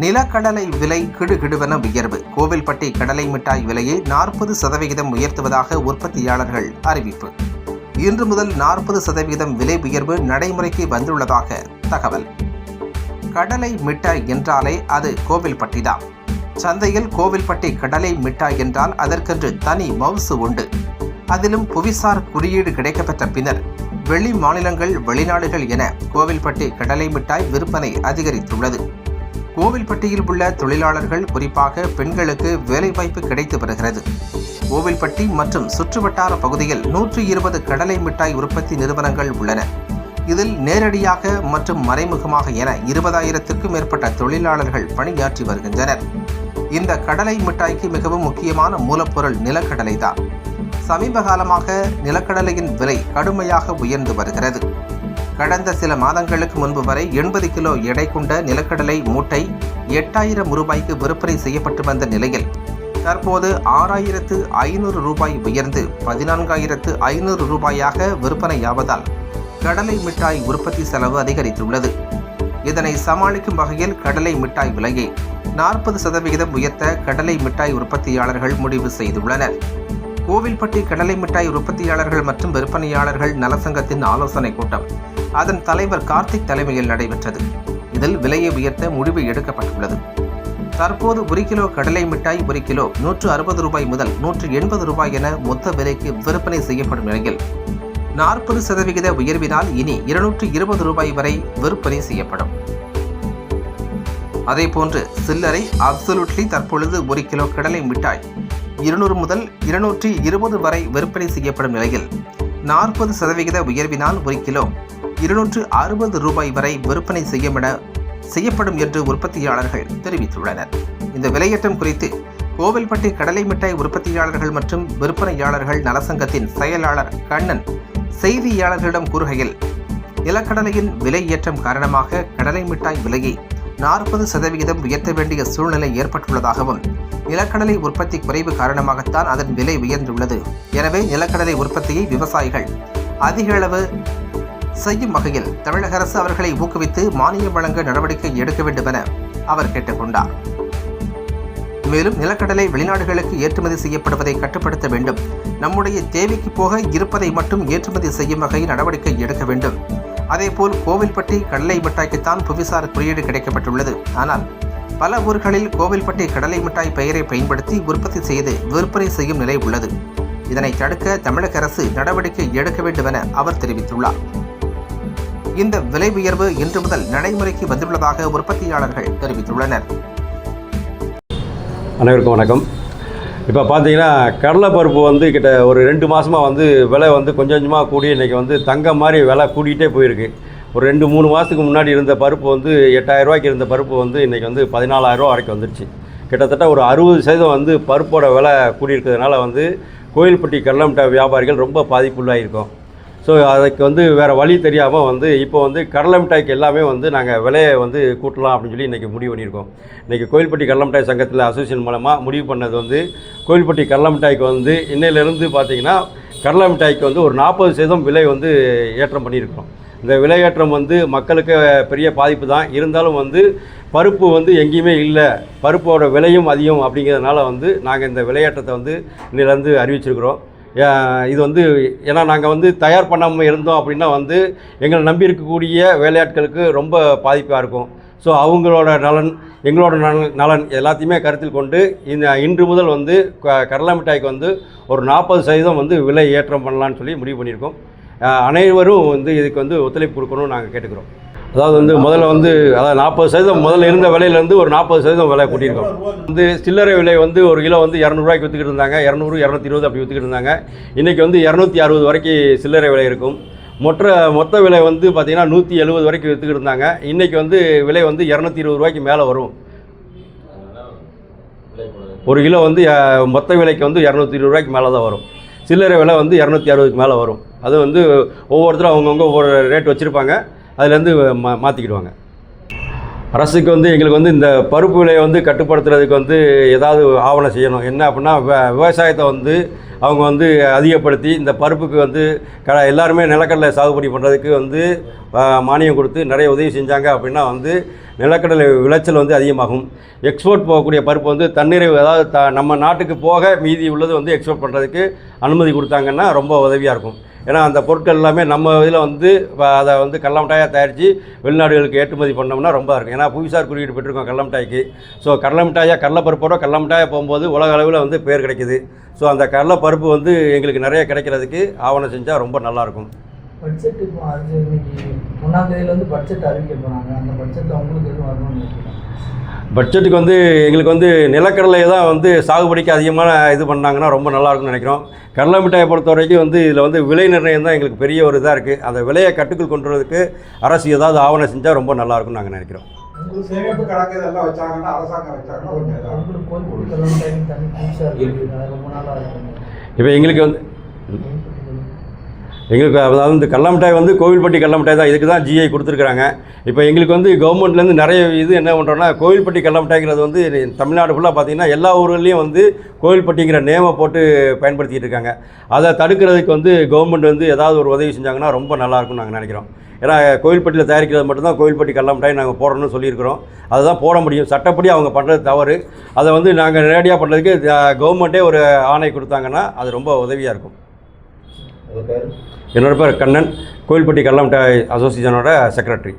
நிலக்கடலை விலை கிடுகிடுவென உயர்வு. கோவில்பட்டி கடலை மிட்டாய் விலையை 40% உயர்த்துவதாக உற்பத்தியாளர்கள் அறிவிப்பு. இன்று முதல் 40% விலை உயர்வு நடைமுறைக்கு வந்துள்ளதாக தகவல். கடலை மிட்டாய் என்றாலே அது கோவில்பட்டிதான். சந்தையில் கோவில்பட்டி கடலை மிட்டாய் என்றால் அதற்கென்று தனி மவுசு உண்டு. அதிலும் புவிசார் குறியீடு கிடைக்கப்பெற்ற பின்னர் வெளி மாநிலங்கள், வெளிநாடுகள் என கோவில்பட்டி கடலை மிட்டாய் விற்பனை அதிகரித்துள்ளது. கோவில்பட்டியில் உள்ள தொழிலாளர்கள், குறிப்பாக பெண்களுக்கு வேலைவாய்ப்பு கிடைத்து வருகிறது. கோவில்பட்டி மற்றும் சுற்றுவட்டார பகுதியில் 120 கடலை மிட்டாய் உற்பத்தி நிறுவனங்கள் உள்ளன. இதில் நேரடியாக மற்றும் மறைமுகமாக என 20,000க்கும் மேற்பட்ட தொழிலாளர்கள் பணியாற்றி வருகின்றனர். இந்த கடலை மிட்டாய்க்கு மிகவும் முக்கியமான மூலப்பொருள் நிலக்கடலை தான். சமீப காலமாக நிலக்கடலையின் விலை கடுமையாக உயர்ந்து வருகிறது. கடந்த சில மாதங்களுக்கு முன்பு வரை 80 கிலோ எடை கொண்ட நிலக்கடலை மூட்டை 8,000 ரூபாய்க்கு விற்பனை செய்யப்பட்டு வந்த நிலையில் தற்போது 6,500 ரூபாய் உயர்ந்து 14,500 ரூபாயாக விற்பனையாவதால் கடலை மிட்டாய் உற்பத்தி செலவு அதிகரித்துள்ளது. இதனை சமாளிக்கும் வகையில் கடலை மிட்டாய் விலையை 40% உயர்த்த கடலை மிட்டாய் உற்பத்தியாளர்கள் முடிவு செய்துள்ளனர். கோவில்பட்டி கடலை மிட்டாய் உற்பத்தியாளர்கள் மற்றும் விற்பனையாளர்கள் நலசங்கத்தின் ஆலோசனை கூட்டம் அதன் தலைவர் கார்த்திக் தலைமையில் நடைபெற்றது. இதில் விலையை உயர்த்த முடிவு எடுக்கப்பட்டுள்ளது. தற்போது 1 கிலோ கடலை மிட்டாய் 1 கிலோ 160 ரூபாய் முதல் 180 ரூபாய் என மொத்த விலைக்கு விற்பனை செய்யப்படும் நிலையில் 40% உயர்வினால் இனி 220 ரூபாய் வரை விற்பனை செய்யப்படும். அதேபோன்று சில்லறை அப்சல்யூட்லி தற்பொழுது 1 கிலோ கடலை மிட்டாய் 200 முதல் 220 வரை விற்பனை செய்யப்படும் நிலையில் 40% உயர்வினால் 1 கிலோ 260 ரூபாய் வரை விற்பனை செய்யப்படும் என்று உற்பத்தியாளர்கள் தெரிவித்துள்ளனர். இந்த விலையேற்றம் குறித்து கோவில்பட்டி கடலை மிட்டாய் உற்பத்தியாளர்கள் மற்றும் விற்பனையாளர்கள் நலசங்கத்தின் செயலாளர் கண்ணன் செய்தியாளர்களிடம் கூறுகையில், நிலக்கடலையின் விலை ஏற்றம் காரணமாக கடலை மிட்டாய் விலையை 40% உயர்த்த வேண்டிய சூழ்நிலை ஏற்பட்டுள்ளதாகவும், நிலக்கடலை உற்பத்தி குறைவு காரணமாகத்தான் அதன் விலை உயர்ந்துள்ளது. எனவே நிலக்கடலை உற்பத்தியை விவசாயிகள் அதிக அளவு செய்யும் வகையில் தமிழக அரசு அவர்களை ஊக்குவித்து மானியம் வழங்க நடவடிக்கை எடுக்க வேண்டும் என அவர் கேட்டுக்கொண்டார். மேலும் நிலக்கடலை வெளிநாடுகளுக்கு ஏற்றுமதி செய்யப்படுவதை கட்டுப்படுத்த வேண்டும். நம்முடைய தேவைக்கு போக இருப்பதை மட்டும் ஏற்றுமதி செய்யும் வகையில் நடவடிக்கை எடுக்க வேண்டும். அதேபோல் கோவில்பட்டி கடலை மிட்டாய்க்குத்தான் புவிசார் குறியீடு கிடைக்கப்பட்டுள்ளது. ஆனால் பல ஊர்களில் கோவில்பட்டி கடலை மிட்டாய் பெயரை பயன்படுத்தி உற்பத்தி செய்து விற்பனை செய்யும் நிலை உள்ளது. இதனை தடுக்க தமிழக அரசு நடவடிக்கை எடுக்க வேண்டும் என அவர் தெரிவித்துள்ளார். இந்த விலை உயர்வு இன்று முதல் நடைமுறைக்கு வந்துள்ளதாக உற்பத்தியாளர்கள் தெரிவித்துள்ளனர். அனைவருக்கும் வணக்கம். இப்போ பார்த்தீங்கன்னா கடலைப்பருப்பு வந்து கிட்ட ஒரு 2 மாதமாக வந்து விலை வந்து கொஞ்சம் கொஞ்சமாக கூடி இன்றைக்கி வந்து தங்கம் மாதிரி விலை கூடிகிட்டே போயிருக்கு. ஒரு 2-3 மாதத்துக்கு முன்னாடி இருந்த பருப்பு வந்து 8,000 ரூபாய்க்கு இருந்த பருப்பு வந்து இன்றைக்கி வந்து 14,000 ரூபா வரைக்கும் வந்துடுச்சு. கிட்டத்தட்ட ஒரு 60% வந்து பருப்போட விலை கூடியிருக்கிறதுனால வந்து கோவில்பட்டி கடலை மிட்டாய் வியாபாரிகள் ரொம்ப பாதிப்புள்ளாயிருக்கும். ஸோ அதுக்கு வந்து வேறு வழி தெரியாமல் வந்து இப்போ வந்து கடலை மிட்டாய்க்கு எல்லாமே வந்து நாங்கள் விலையை வந்து கூட்டலாம் அப்படின்னு சொல்லி இன்றைக்கி முடிவு பண்ணியிருக்கோம். இன்றைக்கி கோவில்பட்டி கடலை மிட்டாய் சங்கத்தில் அசோசியேஷன் மூலமாக முடிவு பண்ணது வந்து கோவில்பட்டி கடலை மிட்டாய்க்கு வந்து இன்னையிலேருந்து பார்த்திங்கன்னா கடலை மிட்டாய்க்கு வந்து ஒரு 40% விலை வந்து ஏற்றம் பண்ணியிருக்கிறோம். இந்த விலையேற்றம் வந்து மக்களுக்கு பெரிய பாதிப்பு தான். இருந்தாலும் வந்து பருப்பு வந்து எங்கேயுமே இல்லை, பருப்போட விலையும் அதிகம் அப்படிங்கிறதுனால வந்து நாங்கள் இந்த விலையேற்றத்தை வந்து இன்னிலேருந்து அறிவிச்சிருக்கிறோம். இது வந்து ஏன்னா நாங்கள் வந்து தயார் பண்ணாமல் இருந்தோம் அப்படின்னா வந்து எங்களை நம்பி இருக்கக்கூடிய வேலையாட்களுக்கு ரொம்ப பாதிப்பாக இருக்கும். ஸோ அவங்களோட நலன், எங்களோட நலன் எல்லாத்தையுமே கருத்தில் கொண்டு இன்று முதல் வந்து கடலை மிட்டாய்க்கு வந்து ஒரு 40% வந்து விலை ஏற்றம் பண்ணலான்னு சொல்லி முடிவு பண்ணியிருக்கோம். அனைவரும் வந்து இதுக்கு வந்து ஒத்துழைப்பு கொடுக்கணும்னு நாங்கள் கேட்டுக்கிறோம். அதாவது வந்து முதல்ல வந்து 40% முதல்ல இருந்த விலையிலேருந்து ஒரு 40% விலை கூட்டியிருக்கோம். வந்து சில்லறை விலை வந்து ஒரு கிலோ வந்து 200 ரூபாய்க்கு விற்றுக்கிட்டு இருந்தாங்க, 200, 220 அப்படி விற்றுக்கிட்டு இருந்தாங்க. இன்றைக்கி வந்து 260 வரைக்கும் சில்லறை விலை இருக்கும். மொத்த விலை வந்து பார்த்திங்கன்னா 170 வரைக்கும் விற்றுக்கிட்டு இருந்தாங்க. இன்றைக்கி வந்து விலை வந்து 220 ரூபாய்க்கு மேலே வரும். ஒரு கிலோ வந்து மொத்த விலைக்கு வந்து 220 ரூபாய்க்கு மேலே தான் வரும். சில்லறை விலை வந்து 260க்கு மேலே வரும். அது வந்து ஒவ்வொருத்தரும் அவங்கவுங்க ஒவ்வொரு ரேட் வச்சுருப்பாங்க, அதுலேருந்து மாற்றிக்கிடுவாங்க. அரசுக்கு வந்து எங்களுக்கு வந்து இந்த பருப்பு விலையை வந்து கட்டுப்படுத்துறதுக்கு வந்து ஏதாவது ஆவணம் செய்யணும். என்ன அப்படின்னா விவசாயத்தை வந்து அவங்க வந்து அதிகப்படுத்தி இந்த பருப்புக்கு வந்து எல்லாருமே நிலக்கடலை சாகுபடி பண்ணுறதுக்கு வந்து மானியம் கொடுத்து நிறைய உதவி செஞ்சாங்க அப்படின்னா வந்து நிலக்கடலை விளைச்சல் வந்து அதிகமாகும். எக்ஸ்போர்ட் போகக்கூடிய பருப்பு வந்து தன்னிறைவு, அதாவது நம்ம நாட்டுக்கு போக மீதி உள்ளது வந்து எக்ஸ்போர்ட் பண்ணுறதுக்கு அனுமதி கொடுத்தாங்கன்னா ரொம்ப உதவியாக இருக்கும். ஏன்னா அந்த பொருட்கள் எல்லாமே நம்ம இதில் வந்து அதை வந்து கடல மிட்டாயாக தயாரித்து வெளிநாடுகளுக்கு ஏற்றுமதி பண்ணோம்னா ரொம்ப இருக்கும். ஏன்னா புவிசார் குறியீடு பெற்றிருக்கோம் கடல மிட்டாய்க்கு. ஸோ கடல மிட்டாயாக கடலப்பருப்போட கடல மிட்டாயாக போகும்போது உலக அளவில் வந்து பேர் கிடைக்குது. ஸோ அந்த கடலப்பருப்பு வந்து எங்களுக்கு நிறைய கிடைக்கிறதுக்கு ஆவணம் செஞ்சால் ரொம்ப நல்லாயிருக்கும். பட்ஜெட் இப்போ அது இன்னைக்கு 1ஆம் தேதியில் வந்து பட்ஜெட் அறிவிக்க போகிறாங்க. அந்த பட்ஜெட்டில் உங்களுக்கு எதுவும் வரணும்னு நினைக்கிறேன்? பட்ஜெட்டுக்கு வந்து எங்களுக்கு வந்து நிலக்கடலை தான் வந்து சாகுபடிக்கு அதிகமான இது பண்ணாங்கன்னா ரொம்ப நல்லாயிருக்கும்னு நினைக்கிறோம். கடலை மிட்டாயை பொறுத்த வரைக்கும் வந்து இதில் வந்து விலை நிர்ணயம் தான் எங்களுக்கு பெரிய ஒரு இதாக இருக்குது. அந்த விலையை கட்டுக்குள் கொண்டு வரதுக்கு அரசு ஏதாவது ஆவணம் செஞ்சால் ரொம்ப நல்லாயிருக்கும்னு நாங்கள் நினைக்கிறோம். உங்களுக்கு சேமிப்பு கணக்கு இதெல்லாம் வச்சாங்கன்னா, அரசாங்கம் வச்சாங்கன்னா கொஞ்சம் உங்களுக்கு கோழிக்கோடு கடலை மிட்டாய் தண்ணி புதுசாக இருக்குது, ரொம்ப நாளாக இருக்குது. இப்போ எங்களுக்கு வந்து அதாவது இந்த கடல மிட்டாய் வந்து கோவில்பட்டி கடல மிட்டாய் தான், இதுக்கு தான் ஜிஐ கொடுத்துருக்குறாங்க. இப்போ எங்களுக்கு வந்து கவர்மெண்ட்லேருந்து நிறைய இது என்ன பண்ணுறோன்னா, கோவில்பட்டி கடல மிட்டாய்ங்கிறது வந்து தமிழ்நாடு ஃபுல்லாக பார்த்திங்கன்னா எல்லா ஊர்கள்லேயும் வந்து கோவில்பட்டிங்கிற நேமை போட்டு பயன்படுத்திகிட்டு இருக்காங்க. அதை தடுக்கிறதுக்கு வந்து கவர்மெண்ட் வந்து ஏதாவது ஒரு உதவி செஞ்சாங்கன்னா ரொம்ப நல்லாயிருக்கும்னு நாங்கள் நினைக்கிறோம். ஏன்னா கோவில்பட்டியில் தயாரிக்கிறது மட்டும்தான் கோவில்பட்டி கடல மிட்டாய் நாங்கள் போடணும்னு சொல்லியிருக்கிறோம். அதுதான் போட முடியும். சட்டப்படி அவங்க பண்ணுறது தவறு. அதை வந்து நாங்கள் நேரடியாக பண்ணுறதுக்கு கவர்மெண்ட்டே ஒரு ஆணை கொடுத்தாங்கன்னா அது ரொம்ப உதவியாக இருக்கும். என்னோடய பேர் கண்ணன், கோவில்பட்டி கடல மிட்டாய் அசோசியேஷனோட செக்ரட்டரி.